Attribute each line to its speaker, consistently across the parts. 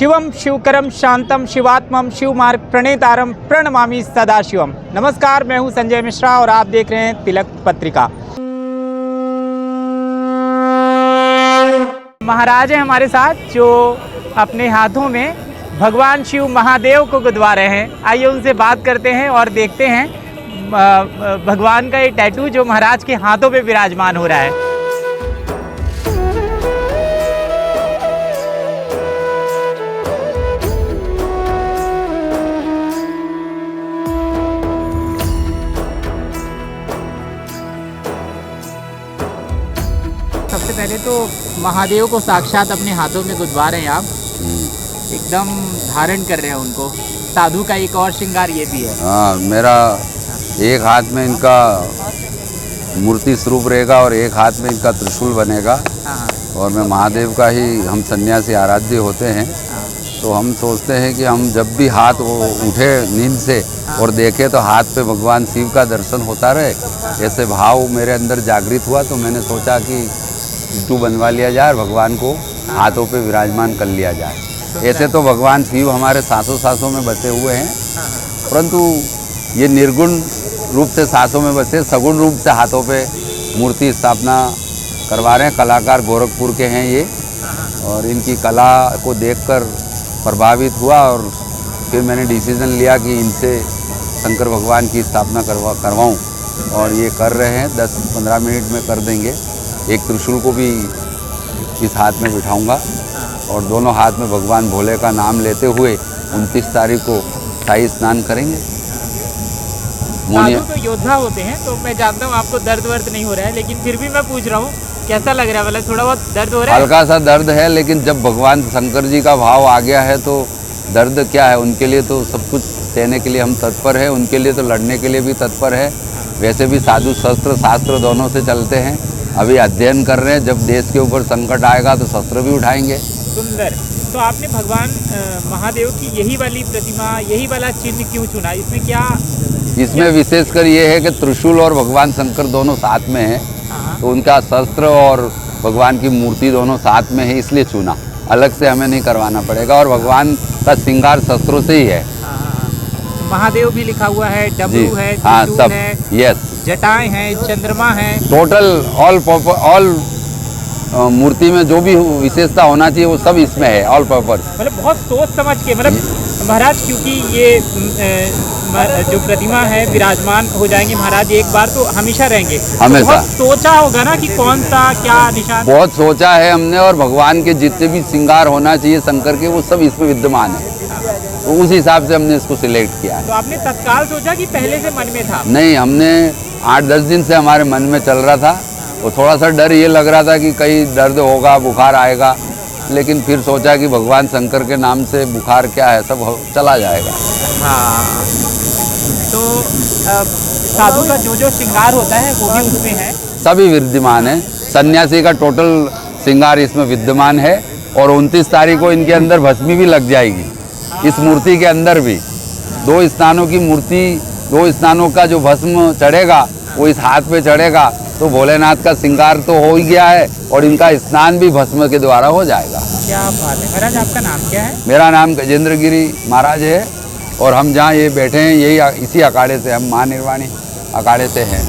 Speaker 1: शिवम शिवकरम शांतम शिवात्मम शिवमार्ग प्रणेतारम प्रणमामि सदाशिवम। नमस्कार, मैं हूं संजय मिश्रा और आप देख रहे हैं तिलक पत्रिका। महाराज हैं हमारे साथ जो अपने हाथों में भगवान शिव महादेव को गुदवा रहे हैं। आइए उनसे बात करते हैं और देखते हैं भगवान का ये टैटू जो महाराज के हाथों पे विराजमान हो रहा है। सबसे पहले तो महादेव को साक्षात अपने हाथों में गुदवा रहे हैं आप, एकदम धारण कर रहे हैं उनको। साधु का एक और श्रृंगार ये भी है।
Speaker 2: हाँ, मेरा एक हाथ में इनका मूर्ति स्वरूप रहेगा और एक हाथ में इनका त्रिशूल बनेगा। और मैं महादेव का ही, हम सन्यासी आराध्य होते हैं, तो हम सोचते हैं कि हम जब भी हाथ उठे नींद से और देखे तो हाथ पे भगवान शिव का दर्शन होता रहे, ऐसे भाव मेरे अंदर जागृत हुआ। तो मैंने सोचा कि टैटू बनवा लिया जाए और भगवान को हाथों पे विराजमान कर लिया जाए। ऐसे तो भगवान शिव हमारे सांसों में बसे हुए हैं, परंतु ये निर्गुण रूप से सांसों में बसे, सगुण रूप से हाथों पे मूर्ति स्थापना करवा रहे हैं। कलाकार गोरखपुर के हैं ये, और इनकी कला को देखकर प्रभावित हुआ और फिर मैंने डिसीज़न लिया कि इनसे शंकर भगवान की स्थापना करवाऊँ, और ये कर रहे हैं। 10-15 मिनट में कर देंगे। एक त्रिशूल को भी इस हाथ में बिठाऊंगा और दोनों हाथ में भगवान भोले का नाम लेते हुए 29 तारीख को शाही स्नान करेंगे।
Speaker 1: साधु तो योद्धा होते हैं, तो मैं जानता हूँ आपको दर्द वर्द नहीं हो रहा है, लेकिन फिर भी मैं पूछ रहा हूँ कैसा लग रहा है? मतलब थोड़ा बहुत दर्द हो रहा है?
Speaker 2: हल्का सा दर्द है, लेकिन जब भगवान शंकर जी का भाव आ गया है तो दर्द क्या है। उनके लिए तो सब कुछ सहने के लिए हम तत्पर है, उनके लिए तो लड़ने के लिए भी तत्पर है। वैसे भी साधु शस्त्र शास्त्र दोनों से चलते हैं। अभी अध्ययन कर रहे हैं, जब देश के ऊपर संकट आएगा तो शस्त्र भी उठाएंगे।
Speaker 1: सुंदर। तो आपने भगवान महादेव की यही वाली प्रतिमा, यही वाला चिन्ह क्यों चुना? इसमें क्या?
Speaker 2: इसमें विशेषकर ये है कि त्रिशूल और भगवान शंकर दोनों साथ में हैं, तो उनका शस्त्र और भगवान की मूर्ति दोनों साथ में है, इसलिए चुना। अलग से हमें नहीं करवाना पड़ेगा, और भगवान का श्रृंगार शस्त्रों से ही है।
Speaker 1: महादेव भी लिखा हुआ है, डमरू है,
Speaker 2: हाँ, सब
Speaker 1: है,
Speaker 2: यस,
Speaker 1: जटाएं हैं, चंद्रमा है,
Speaker 2: टोटल ऑल मूर्ति में जो भी विशेषता होना चाहिए वो सब इसमें है, ऑल पर्पस।
Speaker 1: मतलब बहुत सोच समझ के, मतलब महाराज, क्योंकि ये जो प्रतिमा है विराजमान हो जाएंगे महाराज एक बार तो हमेशा रहेंगे।
Speaker 2: हमेशा।
Speaker 1: तो बहुत सोचा होगा ना कि कौन सा क्या निशान?
Speaker 2: बहुत सोचा है हमने, और भगवान के जितने भी श्रृंगार होना चाहिए शंकर के, वो सब इसमें विद्यमान है, तो उस हिसाब से हमने इसको सिलेक्ट किया है।
Speaker 1: तो आपने तत्काल सोचा कि पहले से मन में था?
Speaker 2: नहीं, हमने 8-10 दिन से हमारे मन में चल रहा था। और थोड़ा सा डर ये लग रहा था कि कहीं दर्द होगा, बुखार आएगा, लेकिन फिर सोचा कि भगवान शंकर के नाम से बुखार क्या है, सब चला जाएगा।
Speaker 1: हाँ, तो साधु का जो जो श्रृंगार होता है वो भी उसमें है? सभी
Speaker 2: विद्यमान है। सन्यासी का टोटल श्रृंगार इसमें विद्यमान है, और 29 तारीख को इनके अंदर भस्मी भी लग जाएगी, इस मूर्ति के अंदर भी। 2 स्नानों की मूर्ति, 2 स्नानों का जो भस्म चढ़ेगा वो इस हाथ पे चढ़ेगा, तो भोलेनाथ का श्रृंगार तो हो ही गया है, और इनका स्नान भी भस्म के द्वारा हो जाएगा।
Speaker 1: क्या बात है। महाराज, आपका नाम क्या है?
Speaker 2: मेरा नाम गजेंद्र गिरी महाराज है, और हम जहाँ ये बैठे हैं यही इसी अखाड़े से, हम महानिर्वाणी अखाड़े से हैं।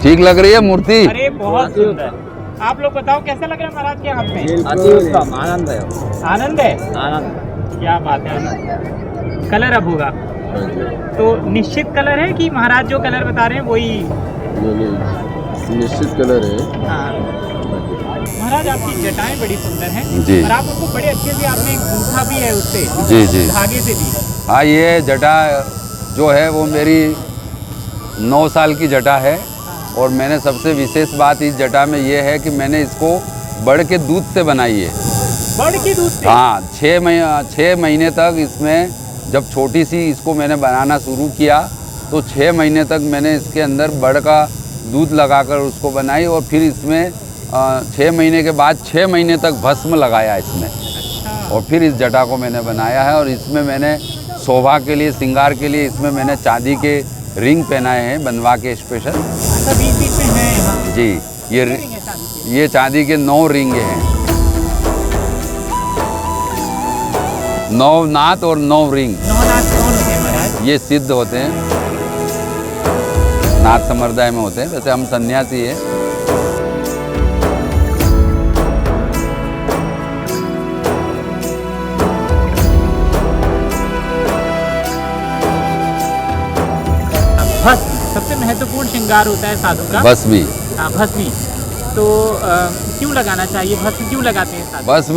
Speaker 2: ठीक लग रही है मूर्ति?
Speaker 1: अरे बहुत सुंदर। आप लोग बताओ कैसा लग रहा है महाराज के हाथ में?
Speaker 3: अति उत्तम, आनंद है।
Speaker 1: आनंद है?
Speaker 3: आनंद।
Speaker 1: क्या बात है। कलर अब होगा तो निश्चित कलर है कि महाराज जो कलर बता रहे हैं वही?
Speaker 4: निश्चित कलर है।
Speaker 1: हाँ। महाराज, आपकी जटाएं बड़ी सुंदर हैं
Speaker 2: जी,
Speaker 1: और आप उसको बड़े अच्छे से, आपने गूंथा भी है उससे,
Speaker 2: जी
Speaker 1: धागे से भी।
Speaker 2: हाँ, ये जटा जो है वो मेरी 9 साल की जटा है, और मैंने सबसे विशेष बात इस जटा में ये है कि मैंने इसको बड़ के दूध से बनाई है।
Speaker 1: बड़ के दूध से?
Speaker 2: हाँ, 6 महीने तक इसमें, जब छोटी सी इसको मैंने बनाना शुरू किया तो 6 महीने तक मैंने इसके अंदर बड़ का दूध लगाकर उसको बनाई, और फिर इसमें 6 महीने के बाद 6 महीने तक भस्म लगाया इसमें। और फिर इस जटा को मैंने बनाया है, और इसमें मैंने शोभा के लिए, श्रृंगार के लिए इसमें मैंने चांदी के रिंग पहनाए हैं बनवा के स्पेशल।
Speaker 1: अच्छा, बीच बीच में है यहाँ।
Speaker 2: जी, ये चांदी के 9 रिंग हैं, 9 नाथ और 9 रिंग।
Speaker 1: 9 नाथ कौन होते हैं महाराज?
Speaker 2: ये सिद्ध होते हैं, नाथ संप्रदाय में होते हैं। वैसे हम सन्यासी हैं।
Speaker 1: भस्म सबसे महत्वपूर्ण श्रृंगार होता है साधु का।
Speaker 2: भस्मी।
Speaker 1: हाँ, भस्मी। तो क्यों लगाना चाहिए? भस्म क्यों लगाते हैं साधु?
Speaker 2: भस्म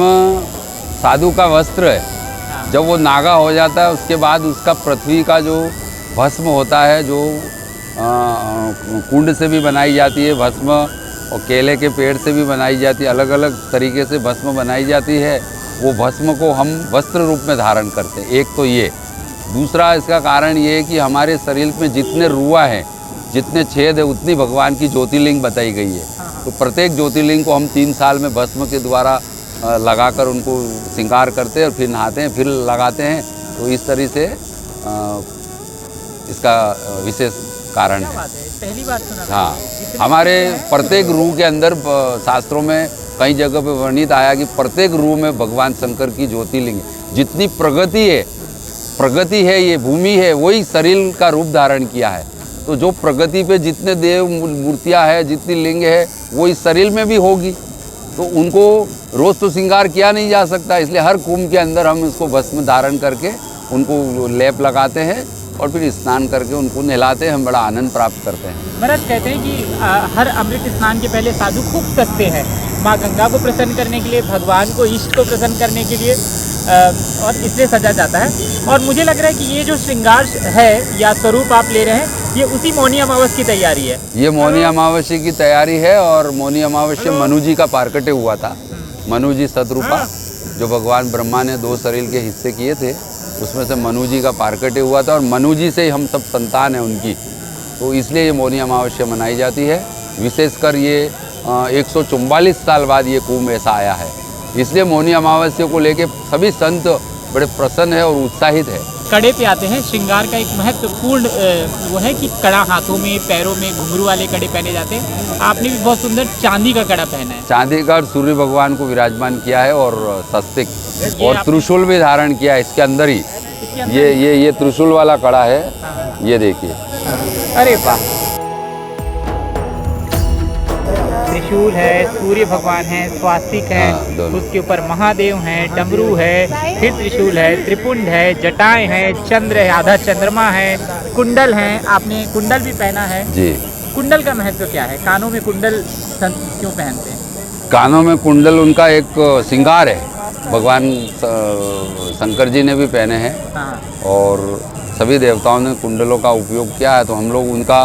Speaker 2: साधु का वस्त्र है।
Speaker 1: हाँ।
Speaker 2: जब वो नागा हो जाता है उसके बाद उसका पृथ्वी का जो भस्म होता है, जो कुंड से भी बनाई जाती है भस्म, और केले के पेड़ से भी बनाई जाती है, अलग अलग तरीके से भस्म बनाई जाती है। वो भस्म को हम वस्त्र रूप में धारण करते हैं। एक तो ये। दूसरा इसका कारण ये है कि हमारे शरीर में जितने रुआ हैं, जितने छेद है, उतनी भगवान की ज्योतिर्लिंग बताई गई है। तो प्रत्येक ज्योतिर्लिंग को हम 3 साल में भस्म के द्वारा लगाकर उनको श्रृंगार करते हैं और फिर नहाते हैं, फिर लगाते हैं। तो इस तरह से इसका विशेष कारण है।
Speaker 1: पहली बार सुना।
Speaker 2: हाँ, हमारे प्रत्येक रूह के अंदर शास्त्रों में कई जगह पे वर्णित आया कि प्रत्येक रूह में भगवान शंकर की ज्योतिर्लिंग है। जितनी प्रगति है, ये भूमि है, वही शरीर का रूप धारण किया है। तो जो प्रगति पे जितने देव मूर्तियाँ हैं, जितनी लिंग है, वो इस शरीर में भी होगी। तो उनको रोज़ तो श्रृंगार किया नहीं जा सकता, इसलिए हर कुंभ के अंदर हम इसको भस्म धारण करके उनको लेप लगाते हैं और फिर स्नान करके उनको नहलाते हैं। हम बड़ा आनंद प्राप्त करते हैं।
Speaker 1: महाराज कहते हैं कि हर अमृत स्नान के पहले साधु खूब कसते हैं माँ गंगा को प्रसन्न करने के लिए, भगवान को, इष्ट को प्रसन्न करने के लिए, और इसलिए सजा जाता है। और मुझे लग रहा है कि ये जो श्रृंगार है या स्वरूप आप ले रहे हैं, ये उसी मौनी अमावस की तैयारी है।
Speaker 2: ये मौनी अमावस्या की तैयारी है। और मौनी अमावस्या मनु जी का पारकटे हुआ था। मनु जी सतरूपा, जो भगवान ब्रह्मा ने 2 शरीर के हिस्से किए थे, उसमें से मनु जी का पारकटे हुआ था और मनु जी से ही हम सब संतान हैं उनकी। तो इसलिए ये मौनी अमावस्या मनाई जाती है। विशेषकर ये 144 साल बाद ये कुंभ ऐसा आया है, इसलिए मौनी अमावस्या को लेके सभी संत बड़े प्रसन्न है और उत्साहित है।
Speaker 1: कड़े पे आते हैं। श्रृंगार का एक महत्वपूर्ण वो है कि कड़ा हाथों में, पैरों में घुंघरू वाले कड़े पहने जाते हैं। आपने भी बहुत सुंदर चांदी का कड़ा पहना है।
Speaker 2: चांदी का सूर्य भगवान को विराजमान किया है और स्वस्तिक और त्रिशूल भी धारण किया है इसके अंदर ही। ये त्रिशूल वाला कड़ा है। ये देखिए।
Speaker 1: अरे वाह! त्रिशूल है, सूर्य भगवान है, स्वास्तिक है, उसके ऊपर महादेव हैं, डमरू है, फिर त्रिशूल है, त्रिपुंड है, जटाएं हैं, चंद्र है, आधा चंद्रमा है, कुंडल हैं। आपने कुंडल भी पहना है
Speaker 2: जी।
Speaker 1: कुंडल का महत्व क्या है? कानों में कुंडल क्यों पहनते हैं?
Speaker 2: कानों में कुंडल उनका एक श्रृंगार है। भगवान शंकर जी ने भी पहने हैं।
Speaker 1: हाँ।
Speaker 2: और सभी देवताओं ने कुंडलों का उपयोग किया है, तो हम लोग उनका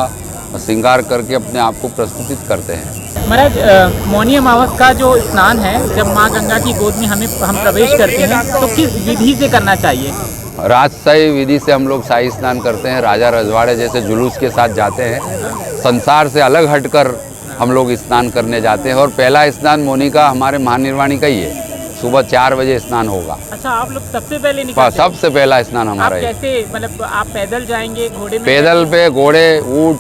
Speaker 2: श्रृंगार करके अपने आप को प्रस्तुतित करते हैं।
Speaker 1: महाराज, मौनी अमावस का जो स्नान है, जब माँ गंगा की गोद में हम प्रवेश करते हैं, तो किस विधि से करना चाहिए?
Speaker 2: राजशाही विधि से हम लोग शाही स्नान करते हैं। राजा रजवाड़े जैसे जुलूस के साथ जाते हैं। संसार से अलग हटकर हम लोग स्नान करने जाते हैं। और पहला स्नान मौनी का हमारे महानिर्वाणी का ही है। सुबह 4 बजे स्नान होगा।
Speaker 1: अच्छा, आप लोग सबसे पहले निकलते हैं?
Speaker 2: सबसे पहला स्नान हमारा
Speaker 1: आप कैसे, मतलब आप पैदल जाएंगे, घोड़े में?
Speaker 2: पैदल पे, घोड़े, ऊंट,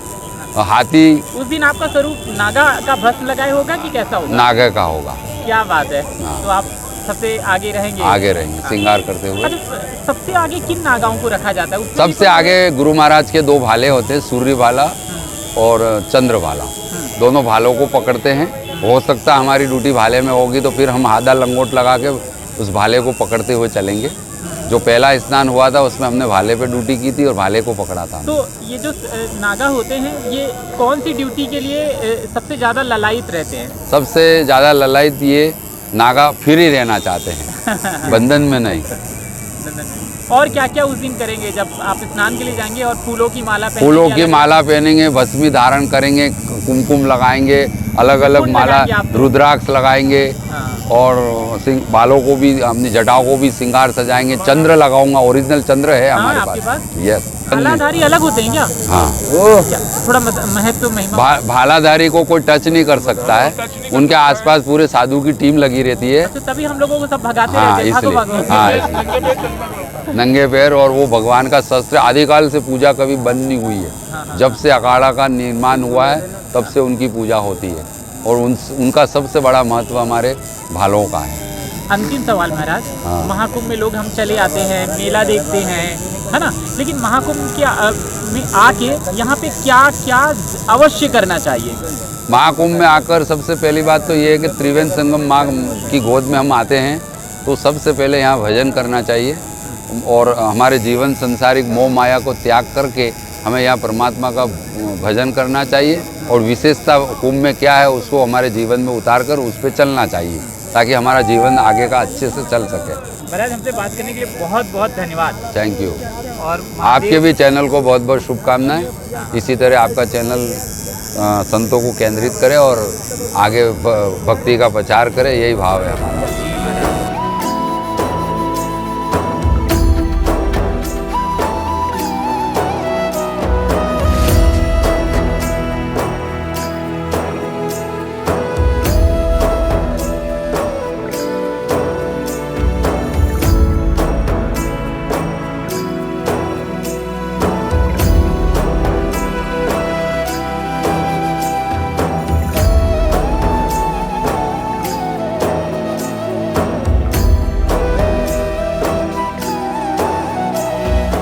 Speaker 2: हाथी।
Speaker 1: उस दिन आपका स्वरूप नागा का भस्म लगाए होगा कि कैसा होगा?
Speaker 2: नागा का होगा।
Speaker 1: क्या बात है।
Speaker 2: हाँ।
Speaker 1: तो आप सबसे आगे रहेंगे?
Speaker 2: आगे रहेंगे श्रृंगार करते हुए।
Speaker 1: अच्छा, सबसे आगे किन नागाओं को रखा जाता है?
Speaker 2: सबसे आगे गुरु महाराज के 2 भाले होते हैं, सूर्य भाला और चंद्र भाला। दोनों भालों को पकड़ते हैं। हो सकता है हमारी ड्यूटी भाले में होगी तो फिर हम आधा लंगोट लगा के उस भाले को पकड़ते हुए चलेंगे। जो पहला स्नान हुआ था उसमें हमने भाले पे ड्यूटी की थी और भाले को पकड़ा था।
Speaker 1: तो ये जो नागा होते हैं, ये कौन सी ड्यूटी के लिए सबसे ज़्यादा ललायित रहते हैं?
Speaker 2: सबसे ज़्यादा ललायित ये नागा फ्री रहना चाहते हैं, बंधन में नहीं।
Speaker 1: और क्या क्या उस दिन करेंगे जब आप स्नान के लिए जाएंगे? और फूलों की माला पहनेंगे?
Speaker 2: फूलों की माला पहनेंगे, भस्मी धारण करेंगे, कुमकुम लगाएंगे, अलग अलग माला, रुद्राक्ष लगाएंगे।
Speaker 1: हाँ।
Speaker 2: और बालों को भी, अपनी जटाओं को भी श्रृंगार सजाएंगे। चंद्र लगाऊंगा, ओरिजिनल चंद्र है हमारे
Speaker 1: आपके पास?
Speaker 2: यस।
Speaker 1: भालाधारी अलग होते हैं क्या?
Speaker 2: हाँ,
Speaker 1: क्या थोड़ा महत्व महिमा?
Speaker 2: भालाधारी को कोई टच नहीं कर सकता है, उनके आसपास पूरे साधु की टीम लगी रहती है।
Speaker 1: तो तभी हम लोगों को सब भगाते
Speaker 2: हाँ,
Speaker 1: रहते हैं, भागो भागो।
Speaker 2: इसलिए हाँ, इसलिए नंगे पैर। और वो भगवान का शस्त्र, आदिकाल से पूजा कभी बंद नहीं हुई है। जब से अखाड़ा का निर्माण हुआ है तब से उनकी पूजा होती है, और उनका सबसे बड़ा महत्व हमारे भालों का है।
Speaker 1: अंतिम सवाल महाराज,
Speaker 2: हाँ।
Speaker 1: महाकुंभ में लोग हम चले आते हैं, मेला देखते हैं, है ना, लेकिन महाकुंभ में आके यहाँ पे क्या क्या अवश्य करना चाहिए?
Speaker 2: महाकुंभ में आकर सबसे पहली बात तो ये है कि त्रिवेणी संगम माँ की गोद में हम आते हैं, तो सबसे पहले यहाँ भजन करना चाहिए, और हमारे जीवन संसारिक मोह माया को त्याग करके हमें यहाँ परमात्मा का भजन करना चाहिए। और विशेषता कुंभ में क्या है उसको हमारे जीवन में उतार कर उस पर चलना चाहिए, ताकि हमारा जीवन आगे का अच्छे से चल सके।
Speaker 1: महाराज, हमसे बात करने के लिए बहुत बहुत धन्यवाद।
Speaker 2: Thank you.
Speaker 1: और
Speaker 2: आपके भी चैनल को बहुत बहुत शुभकामनाएं। इसी तरह आपका चैनल संतों को केंद्रित करे और आगे भक्ति का प्रचार करे, यही भाव है हमारा।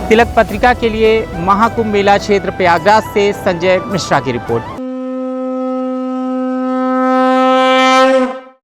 Speaker 1: तिलक पत्रिका के लिए महाकुंभ मेला क्षेत्र प्रयागराज से संजय मिश्रा की रिपोर्ट।